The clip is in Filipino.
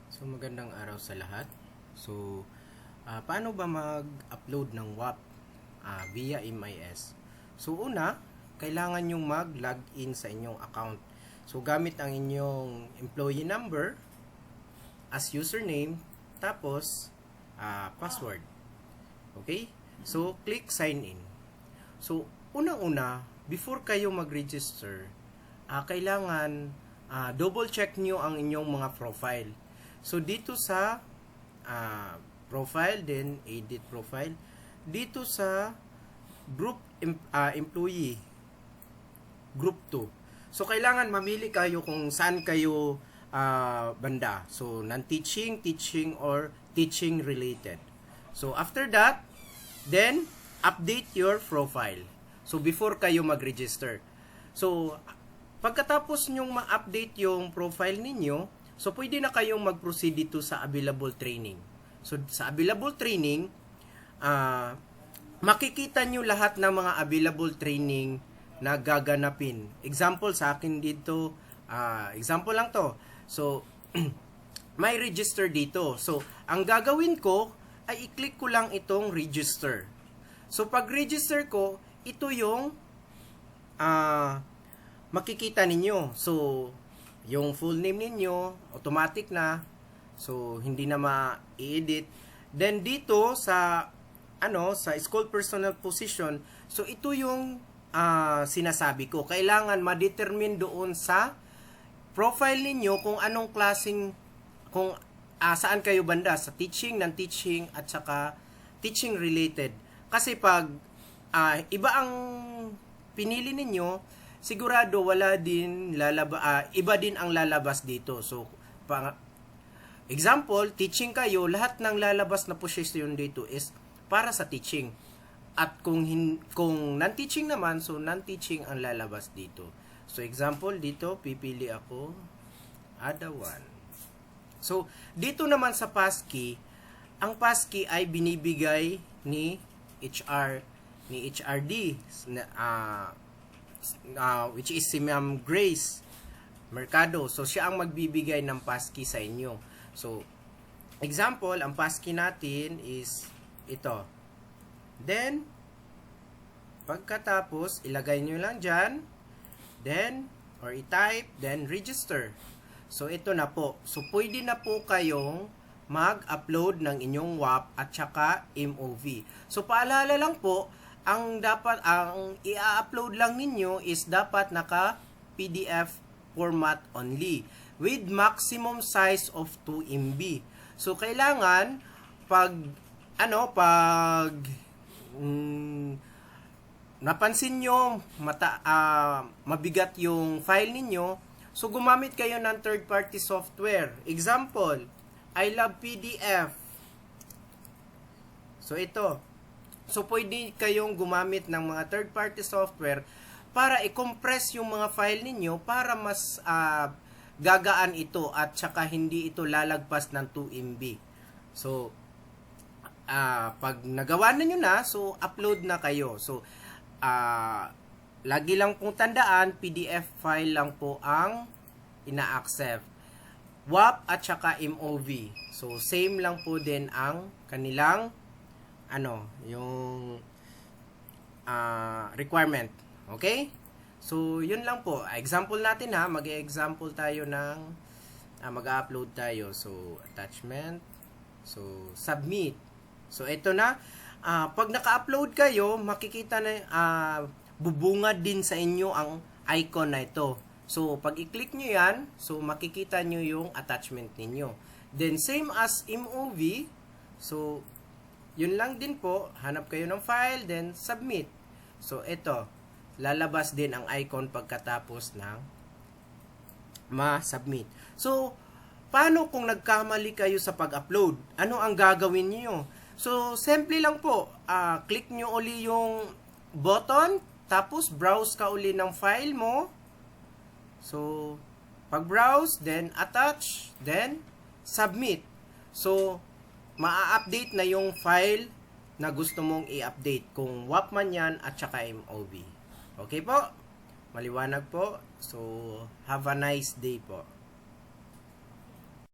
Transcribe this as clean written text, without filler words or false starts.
So magandang araw sa lahat. So paano ba mag-upload ng WAP via MIS? So una, kailangan nyong mag-login sa inyong account. So gamit ang inyong employee number as username, tapos password. Okay? So click sign in. So unang-una, before kayo mag-register, kailangan double check nyo ang inyong mga profile. So dito sa profile, then edit profile, dito sa group employee, group 2. So kailangan mamili kayo kung saan kayo banda. So non-teaching, teaching, or teaching related. So after that, then update your profile. So before kayo mag-register. So pagkatapos nyong ma-update yung profile ninyo, so pwede na kayong mag-proceed dito sa available training. So sa available training, makikita nyo lahat ng mga available training na gaganapin. Example sa akin dito, example lang to. So may register dito. So ang gagawin ko ay i-click ko lang itong register. So pag register ko, ito yung makikita ninyo. So yung full name ninyo, automatic na. So, hindi na ma-edit. Then, dito sa, sa school personal position, so ito yung sinasabi ko. Kailangan ma-determine doon sa profile ninyo kung anong klaseng, kung saan kayo banda, sa teaching, non-teaching, at saka teaching related. Kasi pag iba ang pinili ninyo, sigurado wala din iba din ang lalabas dito. So example, teaching kayo, lahat ng lalabas na position dito is para sa teaching. At kung non-teaching naman, so non-teaching ang lalabas dito. So example dito, pipili ako ada 1. So dito naman sa passkey, ang passkey ay binibigay ni HRD which is si Ma'am Grace Mercado. So siya ang magbibigay ng passkey sa inyo. So example, ang passkey natin is ito. Then pagkatapos ilagay nyo lang dyan, then or i-type, then register. So ito na po. So pwede na po kayong mag-upload ng inyong WAP at saka MOV. So paalala lang po, ang i-upload lang ninyo is dapat naka PDF format only with maximum size of 2 MB. So kailangan pag napansin nyo mabigat yung file ninyo, so gumamit kayo ng third party software. Example, I Love PDF. So ito. So, pwede kayong gumamit ng mga third-party software para i-compress yung mga file ninyo para mas gagaan ito at saka hindi ito lalagpas ng 2 MB. So, pag nagawa na nyo na, so upload na kayo. So, lagi lang pong tandaan, PDF file lang po ang ina-accept. WAP at saka MOV. So, same lang po din ang kanilang yung requirement. Okay? So, yun lang po. Example natin mag-example tayo ng mag-upload tayo. So, attachment. So, submit. So, ito na. Pag naka-upload kayo, makikita na bubungad din sa inyo ang icon na ito. So, pag i-click nyo yan, so makikita nyo yung attachment ninyo. Then, same as MOV. So, yun lang din po, hanap kayo ng file, then submit. So, ito, lalabas din ang icon pagkatapos ng ma-submit. So, paano kung nagkamali kayo sa pag-upload? Ano ang gagawin niyo? So, simple lang po, click nyo uli yung button, tapos browse ka uli ng file mo. So, pag-browse, then attach, then submit. So, maa-update na yung file na gusto mong i-update, kung WAP man yan at saka MOV. Okay po? Maliwanag po. So, have a nice day po.